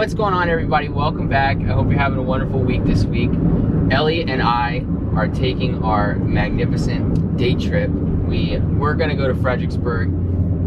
What's going on, everybody? Welcome back. I hope you're having a wonderful week this week. Ellie and I are taking our magnificent day trip. We're gonna go to Fredericksburg,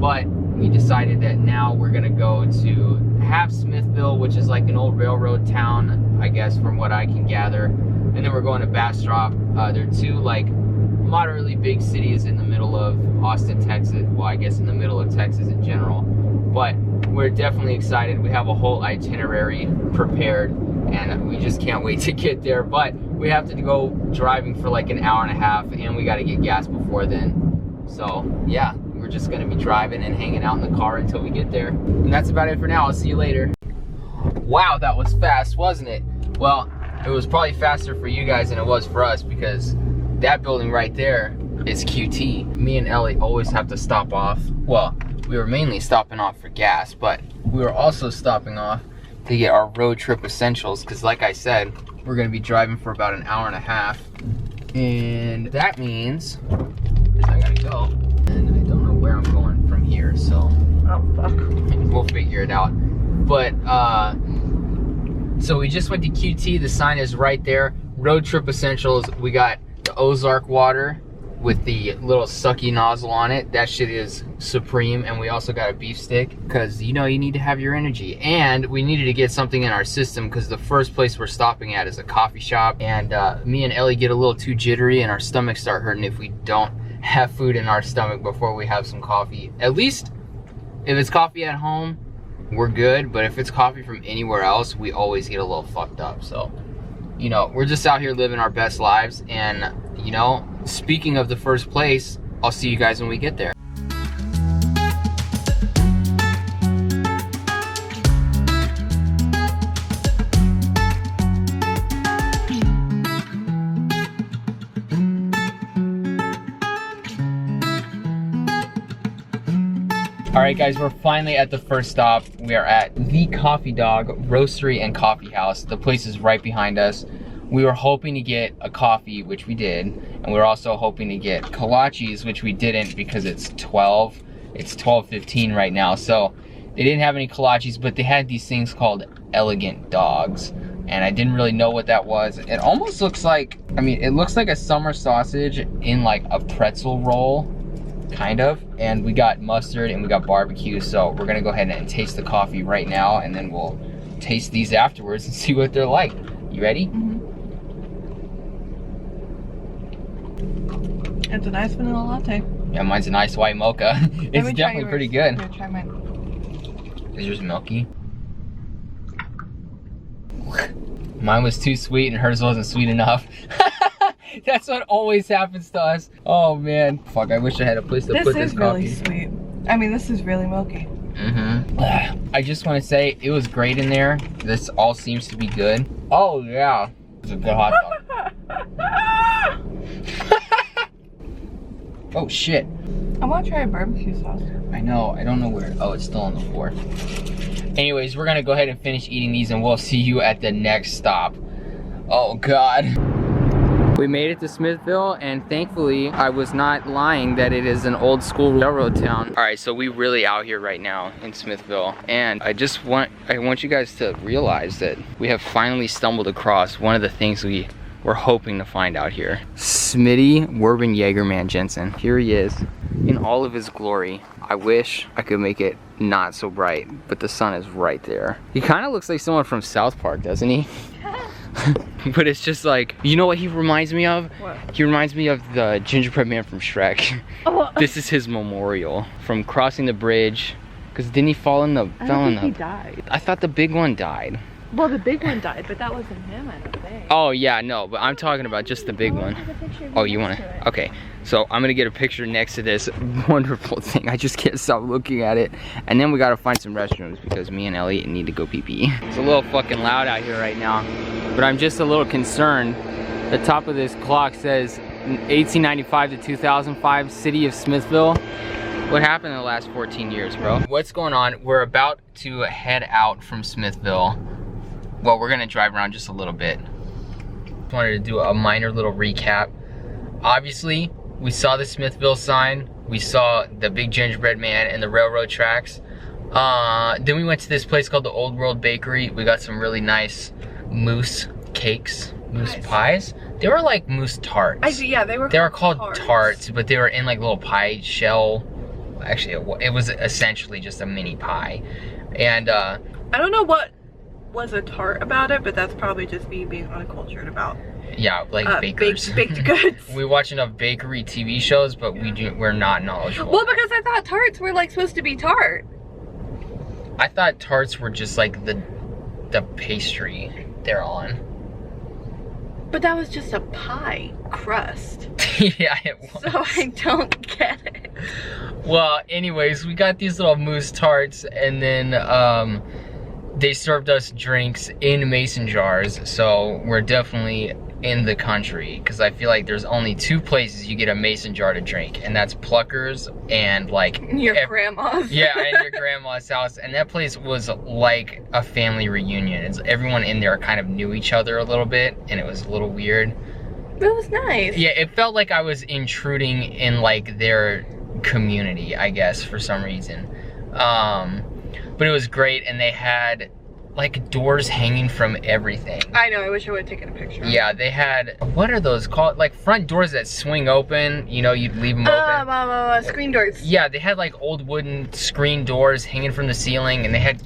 but we decided that now we're gonna go to half Smithville, which is like an old railroad town, I guess, from what I can gather. And then we're going to Bastrop. They're two like moderately big cities in the middle of Austin, Texas. Well, I guess in the middle of Texas in general. But we're definitely excited. We have a whole itinerary prepared and we just can't wait to get there. But we have to go driving for like an hour and a half and we got to get gas before then. So yeah, we're just going to be driving and hanging out in the car until we get there. And that's about it for now. I'll see you later. Wow, that was fast, wasn't it? Well, it was probably faster for you guys than it was for us because that building right there is QT. Me and Ellie always have to stop off. Well, we were mainly stopping off for gas, but we were also stopping off to get our road trip essentials because like I said, we're gonna be driving for about an hour and a half. And that means I gotta go. And I don't know where I'm going from here, so oh fuck. We'll figure it out. But so we just went to QT, the sign is right there. Road trip essentials, we got the Ozark water with the little sucky nozzle on it. That shit is supreme. And we also got a beef stick because you know you need to have your energy. And we needed to get something in our system because the first place we're stopping at is a coffee shop. And me and Ellie get a little too jittery and our stomachs start hurting if we don't have food in our stomach before we have some coffee. At least if it's coffee at home, we're good. But if it's coffee from anywhere else, we always get a little fucked up. So, you know, we're just out here living our best lives. And, you know, speaking of the first place, I'll see you guys when we get there. All right, guys, we're finally at the first stop. We are at The Coffee Dog Roastery and Coffee House. The place is right behind us. We were hoping to get a coffee, which we did, and we were also hoping to get kolaches, which we didn't because it's 12:15 right now. So they didn't have any kolaches, but they had these things called elegant dogs, and I didn't really know what that was. It almost looks like, I mean, it looks like a summer sausage in like a pretzel roll, kind of. And we got mustard and we got barbecue, so we're gonna go ahead and taste the coffee right now, and then we'll taste these afterwards and see what they're like. You ready? Mm-hmm. It's a nice vanilla latte. Yeah, mine's a nice white mocha. It's definitely pretty good. Here, try mine. Is yours milky? Mine was too sweet and hers wasn't sweet enough. That's what always happens to us. Oh man. Fuck, I wish I had a place to put this coffee. This is really sweet. I mean, this is really milky. Mm-hmm. I just want to say it was great in there. This all seems to be good. Oh yeah. It's a good hot dog. Oh shit. I want to try a barbecue sauce. I know, I don't know where. Oh, it's still on the floor. Anyways, we're gonna go ahead and finish eating these and we'll see you at the next stop. Oh God. We made it to Smithville, and thankfully I was not lying that it is an old school railroad town. All right, so we really out here right now in Smithville, and I want you guys to realize that we have finally stumbled across one of the things we were hoping to find out here. Smitty Werben Jaegerman Jensen. Here he is in all of his glory. I wish I could make it not so bright, but the sun is right there. He kind of looks like someone from South Park, doesn't he? But it's just like, you know what he reminds me of? What? He reminds me of the gingerbread man from Shrek. Oh. This is his memorial from crossing the bridge. Because didn't he fall in the... I don't think he died. I thought the big one died. Well, the big one died, but that wasn't him, I don't think. Oh yeah, no, but I'm talking about just the big one. Oh, you want to? Okay, so I'm gonna get a picture next to this wonderful thing. I just can't stop looking at it. And then we gotta find some restrooms because me and Ellie need to go pee-pee. It's a little fucking loud out here right now, but I'm just a little concerned. The top of this clock says 1895 to 2005, City of Smithville. What happened in the last 14 years, bro? What's going on? We're about to head out from Smithville. Well, we're gonna drive around just a little bit. Wanted to do a minor little recap. Obviously, we saw the Smithville sign. We saw the big gingerbread man and the railroad tracks. Then we went to this place called the Old World Bakery. We got some really nice mousse cakes, mousse pies. They were like mousse tarts. Yeah, they were called tarts, but they were in like little pie shell. Actually, it was essentially just a mini pie. And I don't know what was a tart about it, but that's probably just me being uncultured about. Yeah, like bakers. Baked goods. We watch enough bakery TV shows, but we're not knowledgeable. Well, because I thought tarts were like supposed to be tart. I thought tarts were just like the pastry they're on. But that was just a pie crust. Yeah, it was. So I don't get it. Well, anyways, we got these little mousse tarts, and then they served us drinks in mason jars. So we're definitely in the country, because I feel like there's only 2 places you get a mason jar to drink, and that's Pluckers and like your grandma's. Yeah, and your grandma's house. And that place was like a family reunion. Everyone in there kind of knew each other a little bit, and it was a little weird. It was nice. Yeah, it felt like I was intruding in like their community, I guess, for some reason. But it was great, and they had like doors hanging from everything. I know, I wish I would have taken a picture. Yeah, they had, what are those called? Like front doors that swing open, you know, you'd leave them open. Screen doors. Yeah, they had like old wooden screen doors hanging from the ceiling, and they had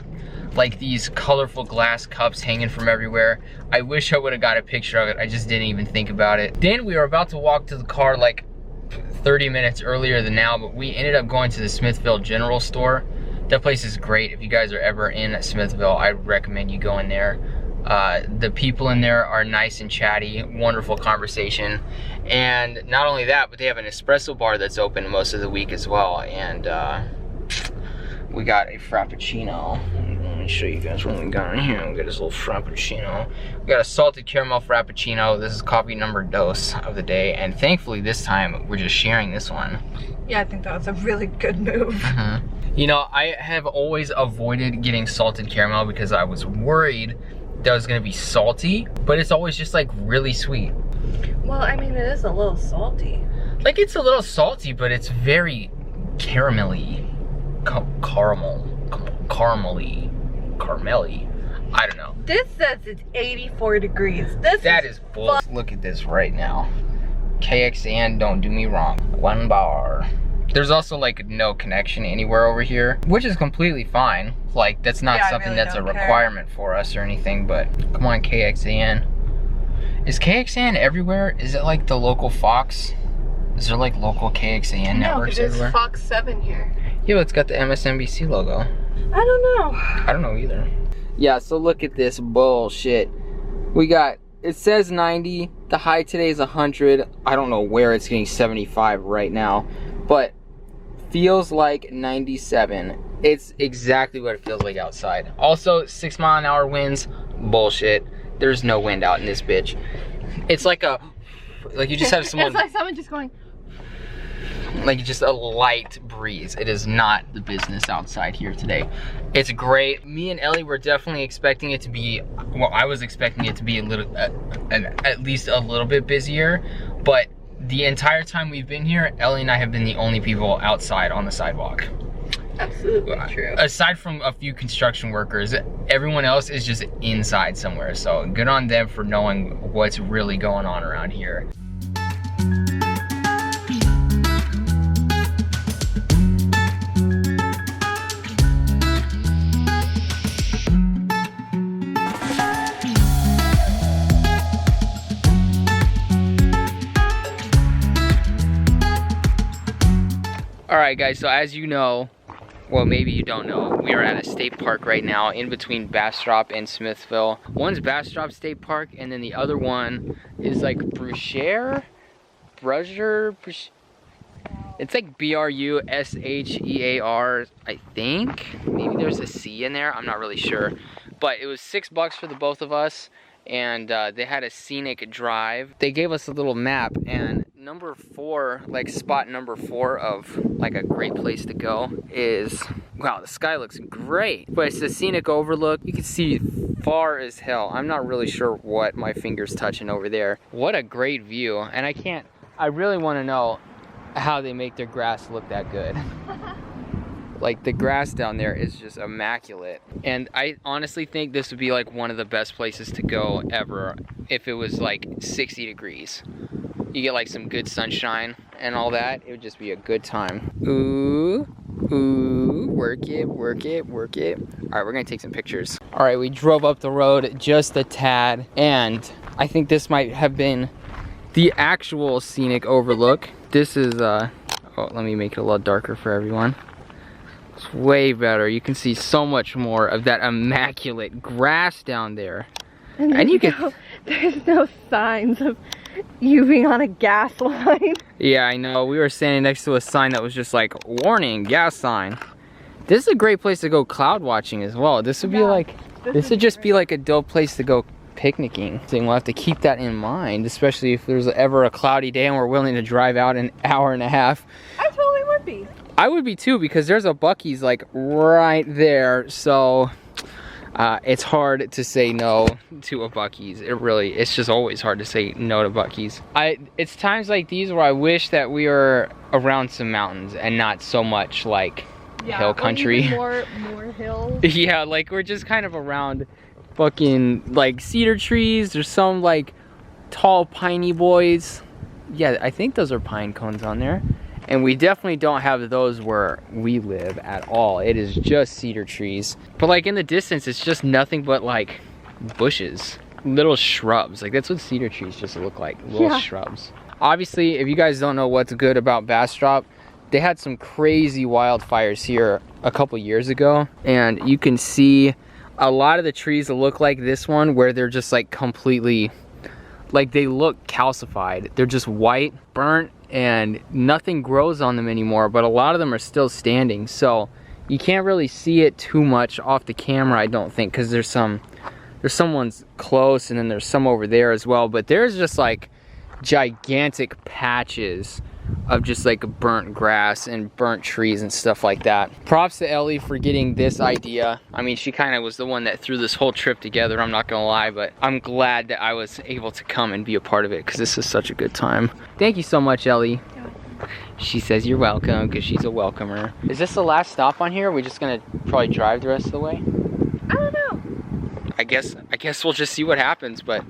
like these colorful glass cups hanging from everywhere. I wish I would have got a picture of it. I just didn't even think about it. Then we were about to walk to the car like 30 minutes earlier than now, but we ended up going to the Smithville General Store. That place is great. If you guys are ever in Smithville, I recommend you go in there. The people in there are nice and chatty, wonderful conversation. And not only that, but they have an espresso bar that's open most of the week as well. And we got a Frappuccino. Let me show you guys what we got in here. We got this little Frappuccino. We got a salted caramel Frappuccino. This is coffee number dose of the day. And thankfully this time, we're just sharing this one. Yeah, I think that was a really good move. You know, I have always avoided getting salted caramel because I was worried that it was gonna be salty, but it's always just like really sweet. Well, I mean, it is a little salty. Like, it's a little salty, but it's very caramelly. Caramelly. I don't know. This says it's 84 degrees. That is bull. Look at this right now. KXN, don't do me wrong. 1 bar. There's also like no connection anywhere over here, which is completely fine. Like, that's not something that's a requirement for us or anything, but come on, KXN. Is KXN everywhere? Is it like the local Fox? Is there like local KXN networks everywhere? No, there's Fox 7 here. Yeah, it's got the MSNBC logo. I don't know. I don't know either. Yeah, so look at this bullshit. We got, it says 90, the high today is 100. I don't know where it's getting 75 right now, but feels like 97. It's exactly what it feels like outside. Also, 6 mile an hour winds, bullshit. There's no wind out in this bitch. It's like a, like you just have someone. It's like someone just going. Like just a light breeze. It is not the business outside here today. It's great. Me and Ellie were definitely expecting it to be, well, I was expecting it to be a little, at least a little bit busier, but the entire time we've been here, Ellie and I have been the only people outside on the sidewalk. Absolutely true. Aside from a few construction workers, everyone else is just inside somewhere. So good on them for knowing what's really going on around here. Alright guys, so as you know, well maybe you don't know, we are at a state park right now in between Bastrop and Smithville. One's Bastrop State Park and then the other one is like Brushear? It's like B-R-U-S-H-E-A-R, I think. Maybe there's a C in there, I'm not really sure. But it was $6 for the both of us, and they had a scenic drive. They gave us a little map, and number 4, like spot number 4 of like a great place to go is, wow, the sky looks great, but it's a scenic overlook. You can see far as hell. I'm not really sure what my finger's touching over there. What a great view. And I really want to know how they make their grass look that good. Like the grass down there is just immaculate. And I honestly think this would be like one of the best places to go ever if it was like 60 degrees. You get like some good sunshine and all that. It would just be a good time. Ooh, ooh, work it, work it, work it. All right, we're gonna take some pictures. All right, we drove up the road just a tad, and I think this might have been the actual scenic overlook. This is, oh, let me make it a little darker for everyone. It's way better. You can see so much more of that immaculate grass down there. And you can... There's no signs of you being on a gas line. Yeah, I know. We were standing next to a sign that was just like, warning, gas sign. This is a great place to go cloud watching as well. This would be like, this would just be like a dope place to go picnicking. So we'll have to keep that in mind, especially if there's ever a cloudy day and we're willing to drive out an hour and a half. I totally would be. I would be too, because there's a Buc-ee's like right there. So it's hard to say no to a Buc-ee's. It's just always hard to say no to Buc-ee's. It's times like these where I wish that we were around some mountains and not so much like hill country. More hills. Yeah, like we're just kind of around fucking like cedar trees. There's some like tall piney boys. Yeah, I think those are pine cones on there. And we definitely don't have those where we live at all. It is just cedar trees. But like in the distance, it's just nothing but like bushes, little shrubs. Like that's what cedar trees just look like, little shrubs. Obviously, if you guys don't know what's good about Bastrop, they had some crazy wildfires here a couple years ago. And you can see a lot of the trees that look like this one where they're just like completely, like they look calcified. They're just white, burnt, and nothing grows on them anymore, but a lot of them are still standing. So you can't really see it too much off the camera, I don't think, because there's some ones close and then there's some over there as well. But there's just like gigantic patches of just like burnt grass and burnt trees and stuff like that. Props to Ellie for getting this idea. I mean, she kind of was the one that threw this whole trip together, I'm not gonna lie, but I'm glad that I was able to come and be a part of it because this is such a good time. Thank you so much, Ellie. She says you're welcome because she's a welcomer. Is this the last stop on here? Or are we just gonna probably drive the rest of the way? I don't know. I guess we'll just see what happens, but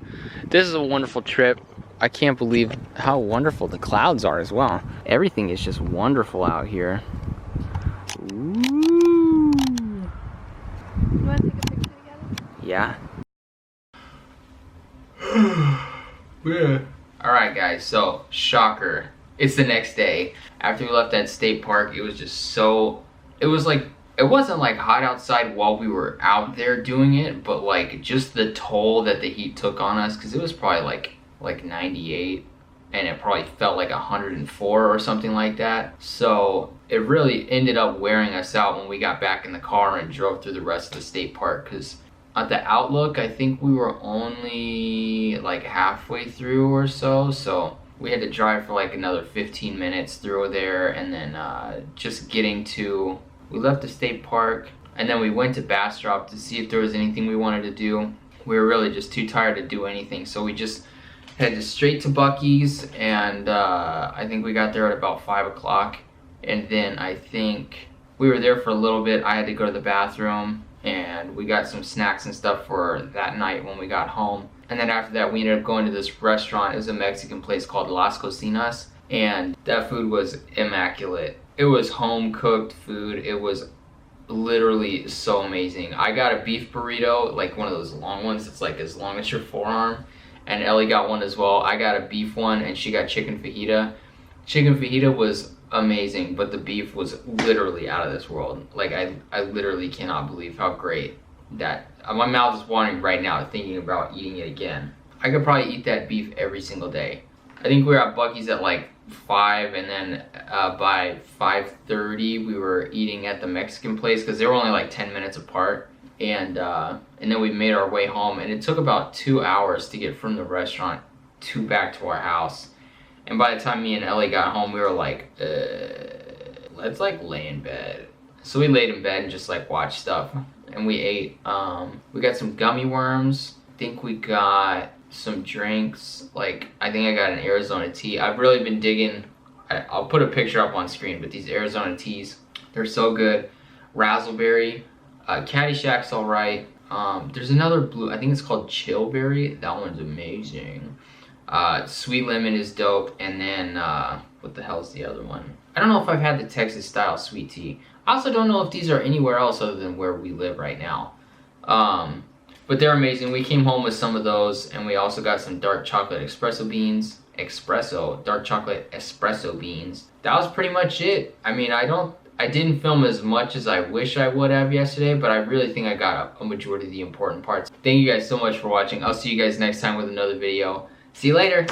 this is a wonderful trip. I can't believe how wonderful the clouds are as well. Everything is just wonderful out here. Ooh. You want to take a picture together? Yeah. Yeah. Alright guys, so shocker. It's the next day. After we left that state park, it was just so, it wasn't like hot outside while we were out there doing it, but like just the toll that the heat took on us, because it was probably like 98 and it probably felt like 104 or something like that. So it really ended up wearing us out when we got back in the car and drove through the rest of the state park, because at the Outlook I think we were only like halfway through or so, so we had to drive for like another 15 minutes through there, and then just getting to, we left the state park and then we went to Bastrop to see if there was anything we wanted to do. We were really just too tired to do anything, so we just headed straight to Buc-ee's, and I think we got there at about 5 o'clock, and then I think we were there for a little bit. I had to go to the bathroom, and we got some snacks and stuff for that night when we got home. And then after that, we ended up going to this restaurant. It was a Mexican place called Las Cocinas, and that food was immaculate. It was home-cooked food. It was literally so amazing. I got a beef burrito, like one of those long ones that's like as long as your forearm, and Ellie got one as well. I got a beef one and she got chicken fajita. Chicken fajita was amazing, but the beef was literally out of this world. Like I literally cannot believe how great that, my mouth is watering right now thinking about eating it again. I could probably eat that beef every single day. I think we were at Buc-ee's at like 5, and then by 5:30 we were eating at the Mexican place because they were only like 10 minutes apart. And then we made our way home, and it took about 2 hours to get from the restaurant back to our house. And by the time me and Ellie got home, we were like, let's like lay in bed. So we laid in bed and just like watched stuff, and we ate. We got some gummy worms. I think we got some drinks. Like I think I got an Arizona tea. I've really been digging. I'll put a picture up on screen, but these Arizona teas, they're so good. razzleberry. Caddyshack's all right. There's another blue, I think it's called chillberry. That one's amazing. Sweet lemon is dope. And then what the hell's the other one? I don't know if I've had the Texas style sweet tea. I also don't know if these are anywhere else other than where we live right now. But they're amazing. We came home with some of those, and we also got some dark chocolate espresso beans. Dark chocolate espresso beans. That was pretty much it. I mean, I didn't film as much as I wish I would have yesterday, but I really think I got a majority of the important parts. Thank you guys so much for watching. I'll see you guys next time with another video. See you later.